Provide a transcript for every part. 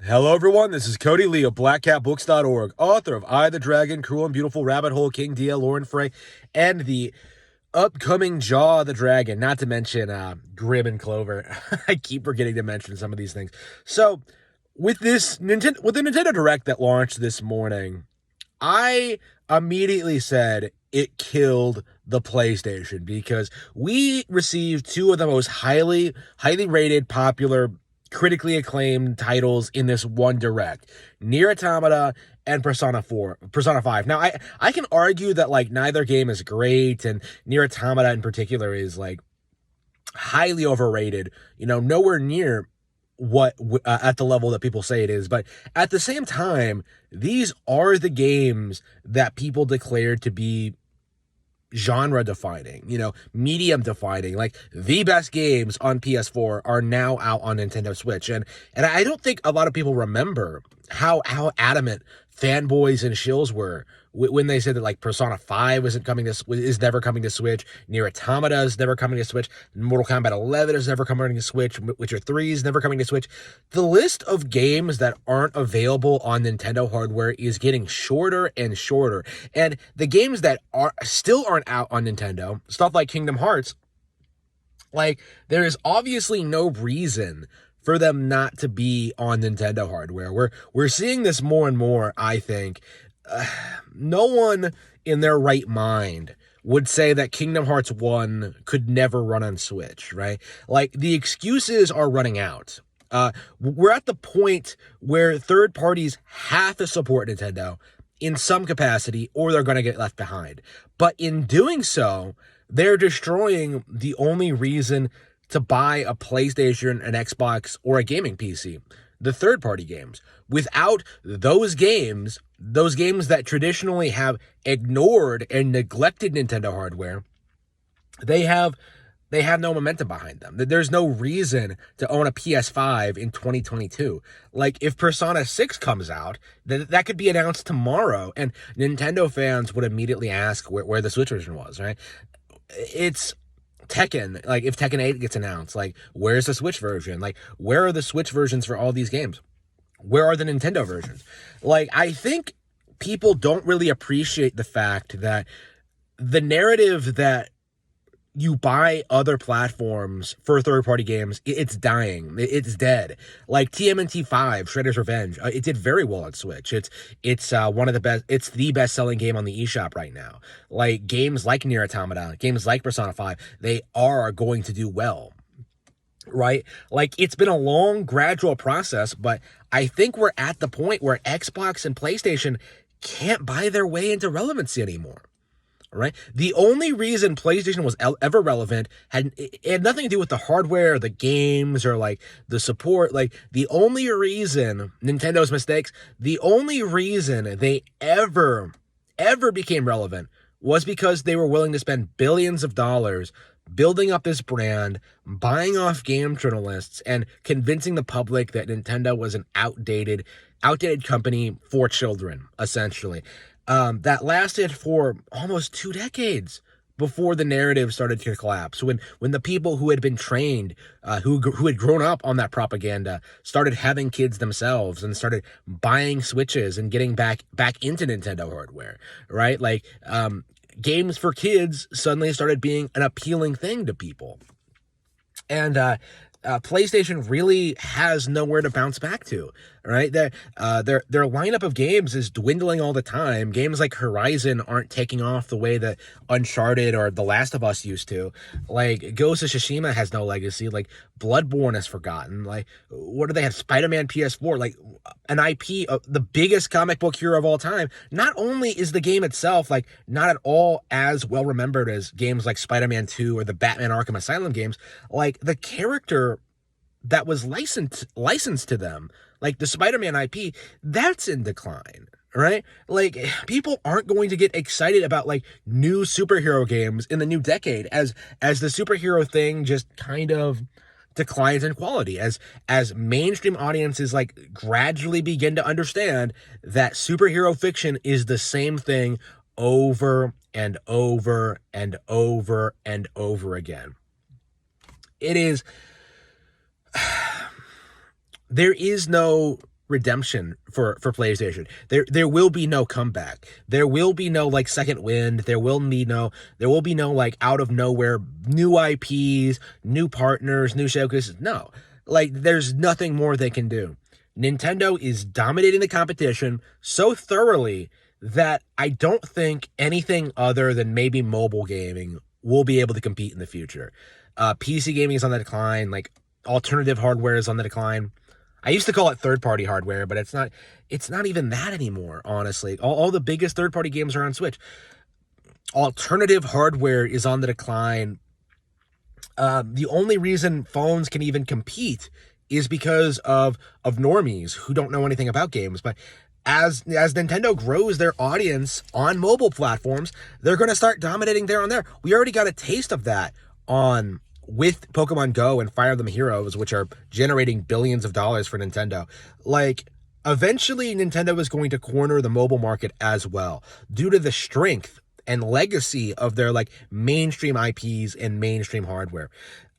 Hello, everyone. This is Cody Lee of BlackCatBooks.org, author of I, the Dragon, Cruel and Beautiful, Rabbit Hole, King Dia, Lauren Frey, and the upcoming Jaw of the Dragon, not to mention Grim and Clover. I keep forgetting to mention some of these things. So, with the Nintendo Direct that launched this morning, I immediately said it killed the PlayStation because we received two of the most highly rated, popular, critically acclaimed titles in this one direct: Nier Automata and Persona 5. Now, I can argue that like neither game is great, and Nier Automata in particular is like highly overrated. Nowhere near what at the level that people say it is. But at the same time, these are the games that people declared to be genre defining, medium defining. Like, the best games on PS4 are now out on Nintendo Switch. And I don't think a lot of people remember how adamant fanboys and shills were when they said that like Persona 5 is never coming to Switch, Nier Automata is never coming to Switch, Mortal Kombat 11 is never coming to Switch, Witcher 3 is never coming to Switch. The list of games that aren't available on Nintendo hardware is getting shorter and shorter. And the games that aren't out on Nintendo, stuff like Kingdom Hearts, like, there is obviously no reason for them not to be on Nintendo hardware. We're seeing this more and more, I think. No one in their right mind would say that Kingdom Hearts 1 could never run on Switch, right? Like, the excuses are running out. We're at the point where third parties have to support Nintendo in some capacity, or they're going to get left behind. But in doing so, they're destroying the only reason to buy a PlayStation, an Xbox, or a gaming PC: the third-party games. Without those games that traditionally have ignored and neglected Nintendo hardware, they have no momentum behind them. There's no reason to own a PS5 in 2022. Like, if Persona 6 comes out, that could be announced tomorrow, and Nintendo fans would immediately ask where the Switch version was, right? It's Tekken. Like, if Tekken 8 gets announced, like, where's the Switch version? Like, where are the Switch versions for all these games? Where are the Nintendo versions? Like, I think people don't really appreciate the fact that the narrative that you buy other platforms for third-party games, it's dying. It's dead. Like TMNT 5, Shredder's Revenge, it did very well on Switch. It's one of the best. It's the best-selling game on the eShop right now. Like, games like Nier Automata, games like Persona 5, they are going to do well, right? Like, it's been a long, gradual process, but I think we're at the point where Xbox and PlayStation can't buy their way into relevancy anymore. Right? The only reason PlayStation was ever relevant it had nothing to do with the hardware or the games or like the support. Like, the only reason Nintendo's mistakes, the only reason they ever became relevant was because they were willing to spend billions of dollars building up this brand, buying off game journalists, and convincing the public that Nintendo was an outdated company for children, essentially. That lasted for almost 2 decades before the narrative started to collapse. When the people who had been trained, who had grown up on that propaganda, started having kids themselves and started buying Switches and getting back into Nintendo hardware, right? Like, games for kids suddenly started being an appealing thing to people. And PlayStation really has nowhere to bounce back to, right? Their lineup of games is dwindling all the time. Games like Horizon aren't taking off the way that Uncharted or The Last of Us used to. Like, Ghost of Tsushima has no legacy. Like, Bloodborne is forgotten. Like, what do they have? Spider-Man PS4, like an IP of the biggest comic book hero of all time. Not only is the game itself like not at all as well remembered as games like Spider-Man 2 or the Batman Arkham Asylum games, like, the character that was licensed to them, like the Spider-Man IP, that's in decline, right? Like, people aren't going to get excited about like new superhero games in the new decade as the superhero thing just kind of declines in quality, as mainstream audiences like gradually begin to understand that superhero fiction is the same thing over and over and over and over again. It is there is no redemption for PlayStation. There will be no comeback. There will be no like second wind. There will be no like out of nowhere new IPs, new partners, new showcases. No. Like there's nothing more they can do. Nintendo is dominating the competition so thoroughly that I don't think anything other than maybe mobile gaming will be able to compete in the future. PC gaming is on the decline, like alternative hardware is on the decline. I used to call it third-party hardware, but it's not even that anymore, honestly. All the biggest third-party games are on Switch. Alternative hardware is on the decline. The only reason phones can even compete is because of normies who don't know anything about games. But as Nintendo grows their audience on mobile platforms, they're going to start dominating there on there. We already got a taste of that with Pokemon Go and Fire Emblem Heroes, which are generating billions of dollars for Nintendo. Like, eventually Nintendo is going to corner the mobile market as well, due to the strength and legacy of their like mainstream IPs and mainstream hardware.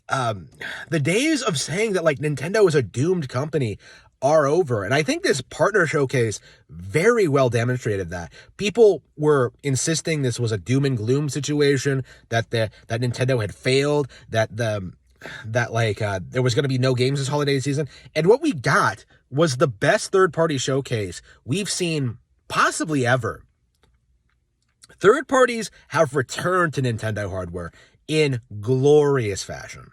The days of saying that like Nintendo is a doomed company are over. And I think this partner showcase very well demonstrated that. People were insisting this was a doom and gloom situation, that Nintendo had failed, that there was going to be no games this holiday season. And what we got was the best third-party showcase we've seen possibly ever. Third parties have returned to Nintendo hardware in glorious fashion.